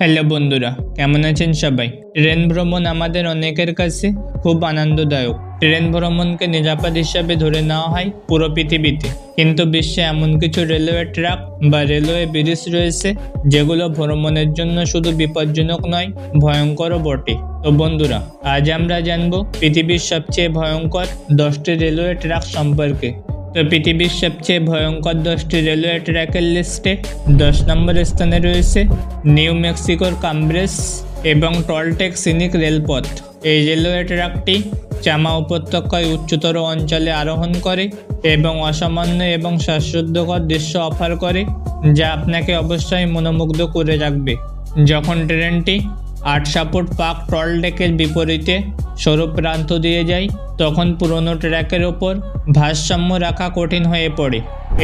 Hello বন্ধুরা, কেমন আছেন সবাই? ট্রেন ভ্রমণ আমাদের অনেকের কাছে খুব আনন্দদায়ক। ট্রেন ভ্রমণকে নিরাপদ হিসাবে ধরে নেওয়া হয় পুরো পৃথিবীতে, কিন্তু বিশ্বে এমন কিছু রেলওয়ে ট্র্যাক বা রেলওয়ে ব্রিজ রয়েছে যেগুলো ভ্রমণের জন্য শুধু বিপজ্জনক নয়, ভয়ঙ্করও বটে। তো বন্ধুরা, আজ আমরা জানবো পৃথিবীর সবচেয়ে ভয়ঙ্কর 10টি রেলওয়ে ট্র্যাক সম্পর্কে। তো পৃথিবীর সবচেয়ে ভয়ঙ্কর 10টি রেলওয়ে ট্র্যাকের লিস্টে 10 নম্বর স্থানে রয়েছে নিউ মেক্সিকোর কাম্ব্রেস এবং টলটেক সিনিক রেলপথ। এই রেলওয়ে ট্র্যাকটি চামা উপত্যকায় উচ্চতর অঞ্চলে আরোহণ করে এবং অসামান্য এবং শ্বাসরুদ্ধকর দৃশ্য অফার করে, যা আপনাকে অবশ্যই মনোমুগ্ধ করে রাখবে। যখন ট্রেনটি 8 সাপোর্ট পাক টলটেকের বিপরীতে সরু প্রান্ত দিয়ে যায়, তখন পুরনো ট্র্যাকের ওপর ভারসাম্য রাখা কঠিন হয়ে পড়ে।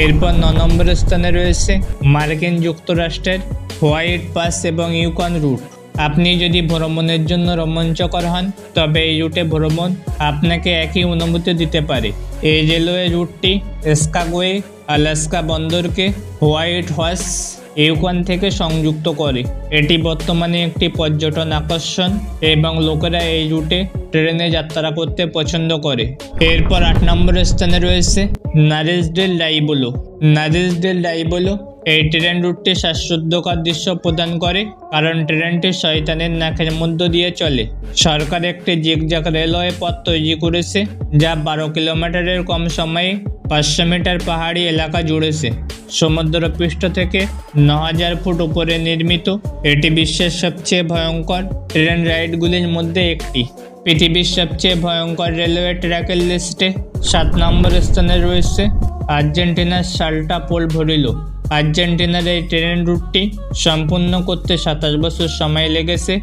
এরপর 9 নম্বর স্থানে রয়েছে মার্কিন যুক্তরাষ্ট্রের হোয়াইট পাস এবং ইউকন রুট। আপনি যদি ভ্রমণের জন্য রোমাঞ্চকর হন, তবে এই রুটে ভ্রমণ আপনাকে একই অনুভূতি দিতে পারে। এই রেলওয়ে রুটটি স্কাগওয়ে, আলাস্কা বন্দরকে হোয়াইট হর্স ইউকন থেকে সংযুক্ত করে। এটি বর্তমানে একটি পর্যটন আকর্ষণ এবং লোকেরা এই রুটে ট্রেনে যাত্রা করতে পছন্দ করে। এরপর 8 নম্বর স্থানে রয়েছে নারিস ডেল ডাইবোলো। নারিস ডেল ডাইবোলো এই ট্রেন রুটটি শ্বাসরুদ্ধকর দৃশ্য প্রদান করে, কারণ ট্রেনটি শয়তানের নাকের মধ্য দিয়ে চলে। সরকার একটি জিগজ্যাগ রেলওয়ে পথ তৈরি করেছে, যা 12 কিলোমিটারের কম সময়ে 500 মিটার পাহাড়ি এলাকা জুড়েছে। সমুদ্রপৃষ্ঠ থেকে 9000 ফুট উপরে নির্মিত, এটি বিশ্বের সবচেয়ে ভয়ঙ্কর ট্রেন রাইডগুলির মধ্যে একটি। পৃথিবীর সবচেয়ে ভয়ঙ্কর রেলওয়ে ট্র্যাকের লিস্টে 7 নম্বর স্থানে রয়েছে আর্জেন্টিনার সাল্টা পোল ভরিলো। আর্জেন্টিনার এই ট্রেন রুটটি সম্পূর্ণ করতে 27 বছর সময় লেগেছে,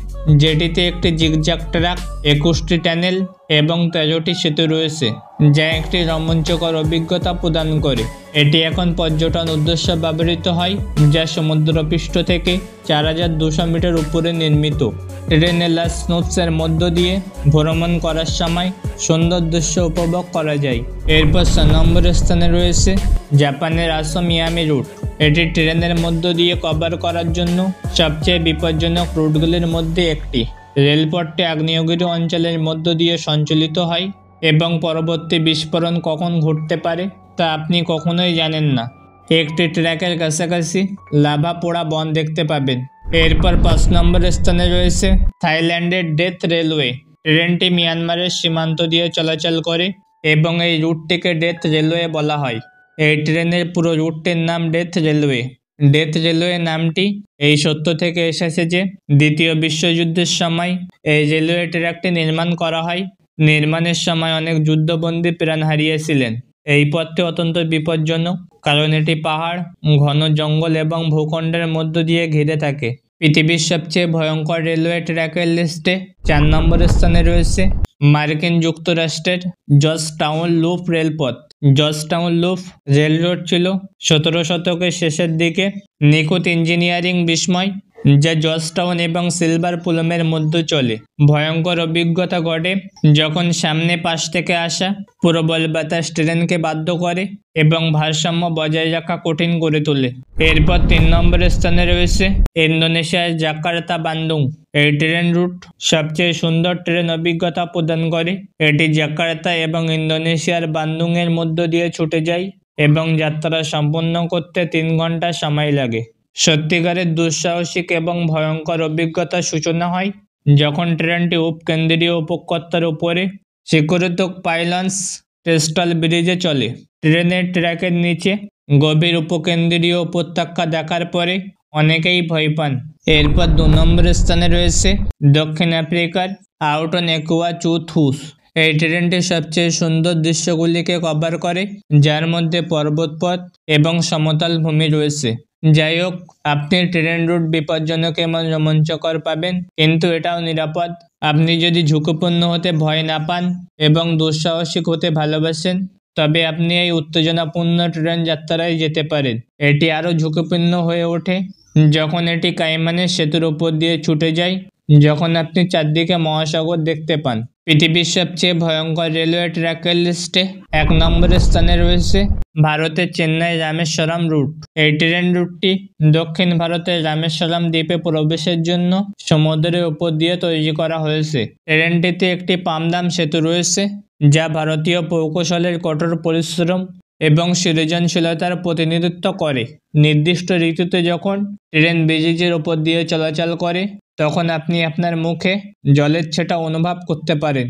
যেটিতে একটি জিগজ্যাগ ট্র্যাক, 21টি টানেল এবং 13টি সেতু রয়েছে, যা একটি রোমাঞ্চকর অভিজ্ঞতা প্রদান করে। এটি এখন পর্যটন উদ্দেশ্যে ব্যবহৃত হয়, যা সমুদ্রপৃষ্ঠ থেকে 4200 মিটার উপরে নির্মিত। ট্রেনে লাস স্নোপসের মধ্য দিয়ে ভ্রমণ করার সময় সুন্দর দৃশ্য উপভোগ করা যায়। এরপর 6 নম্বর স্থানে রয়েছে জাপানের আসো মিয়ামি রুট। এটি ট্রেনের মধ্য দিয়ে কভার করার জন্য সবচেয়ে বিপজ্জনক রুটগুলির মধ্যে একটি। রেলপথটি আগ্নেয়গিরি অঞ্চলের মধ্য দিয়ে সঞ্চালিত হয় এবং পরবর্তী বিস্ফোরণ কখন ঘটতে পারে তা আপনি কখনোই জানেন না। একটি ট্র্যাকের কাছাকাছি লাভা পোড়া বন দেখতে পাবেন। এরপর 5 নম্বর স্থানে রয়েছে থাইল্যান্ডের ডেথ রেলওয়ে। ট্রেনটি মিয়ানমারের সীমান্ত দিয়ে চলাচল করে এবং এই রুটটিকে ডেথ রেলওয়ে বলা হয়। এই ট্রেনের পুরো রুটটির নাম ডেথ রেলওয়ে। ডেথ রেলওয়ে নামটি এই সত্য থেকে এসেছে যে দ্বিতীয় বিশ্বযুদ্ধের সময় এই রেলওয়ে ট্র্যাকটি নির্মাণ করা হয়। নির্মাণের সময় অনেক যুদ্ধবন্দী প্রাণ হারিয়েছিলেন। এই পথটি অত্যন্ত বিপজ্জনক, কারণ এটি পাহাড়, ঘন জঙ্গল এবং ভূখণ্ডের মধ্য দিয়ে ঘিরে থাকে। পৃথিবীর সবচেয়ে ভয়ঙ্কর রেলওয়ে ট্র্যাকের লিস্টে 4 নম্বর স্থানে রয়েছে মার্কিন যুক্তরাষ্ট্রের জর্জ টাউন লুপ রেলপথ। জর্জ টাউন লুপ রেলরোড ছিল 17 শতকের শেষের দিকে নিখুঁত ইঞ্জিনিয়ারিং বিস্ময়, যা জর্জ টাউন এবং সিলভার পুলমের মধ্যে চলে। ভয়ঙ্কর অভিজ্ঞতা ঘটে যখন সামনে পাশ থেকে আসা প্রবল বাতাস ট্রেনকে বাধ্য করে এবং ভারসাম্য বজায় রাখা কঠিন করে তোলে। এরপর 3 নম্বর স্থানে রয়েছে ইন্দোনেশিয়ার জাকার্তা বান্দুং। এই ট্রেন রুট সবচেয়ে সুন্দর ট্রেন অভিজ্ঞতা প্রদান করে। এটি জাকার্তা এবং ইন্দোনেশিয়ার বান্দুং এর মধ্য দিয়ে ছুটে যায় এবং যাত্রা সম্পূর্ণ করতে 3 ঘন্টা সময় লাগে। সত্যিকারের দুঃসাহসিক এবং ভয়ঙ্কর অভিজ্ঞতার সূচনা হয় যখন ট্রেনটি উপকেন্দ্রীয় উপত্যকার উপরে স্বীকৃত পাইলন্স টেস্টাল ব্রিজে চলে। ট্রেনের ট্র্যাকের নিচে গভীর উপকেন্দ্রীয় উপত্যকা দেখার পরে অনেকেই ভয় পান। এরপর 2 নম্বর স্থানে রয়েছে দক্ষিণ আফ্রিকার আউটন একুয়া চুথুস। এই ট্রেনটি সবচেয়ে সুন্দর দৃশ্যগুলিকে কভার করে, যার মধ্যে পর্বতপথ এবং সমতল ভূমি রয়েছে। যাই হোক, আপনি ট্রেন রুট বিপজ্জনক এবং রোমাঞ্চকর পাবেন, কিন্তু এটাও নিরাপদ। আপনি যদি ঝুঁকিপূর্ণ হতে ভয় না পান এবং দুঃসাহসিক হতে ভালোবাসেন, তবে আপনি এই উত্তেজনাপূর্ণ ট্রেন যাত্রায় যেতে পারেন। এটি আরও ঝুঁকিপূর্ণ হয়ে ওঠে যখন এটি কাইমানের সেতুর উপর দিয়ে ছুটে যায়, যখন আপনি চারদিকে মহাসাগর দেখতে পান। পৃথিবীর সবচেয়ে ভয়ঙ্কর রেলওয়ে ট্র্যাকের লিস্টে 1 নম্বরের স্থানে রয়েছে ভারতের চেন্নাই রামেশ্বরম রুট। এই ট্রেন রুটটি দক্ষিণ ভারতের রামেশ্বরম দ্বীপে প্রবেশের জন্য সমুদ্রের উপর দিয়ে তৈরি করা হয়েছে। ট্রেনটিতে একটি পামদাম সেতু রয়েছে, যা ভারতীয় প্রকৌশলের কঠোর পরিশ্রম এবং সৃজনশীলতার প্রতিনিধিত্ব করে। নির্দিষ্ট ঋতুতে যখন ট্রেন ব্রিজের উপর দিয়ে চলাচল করে, তখন আপনি আপনার মুখে জলের ছেটা অনুভব করতে পারেন।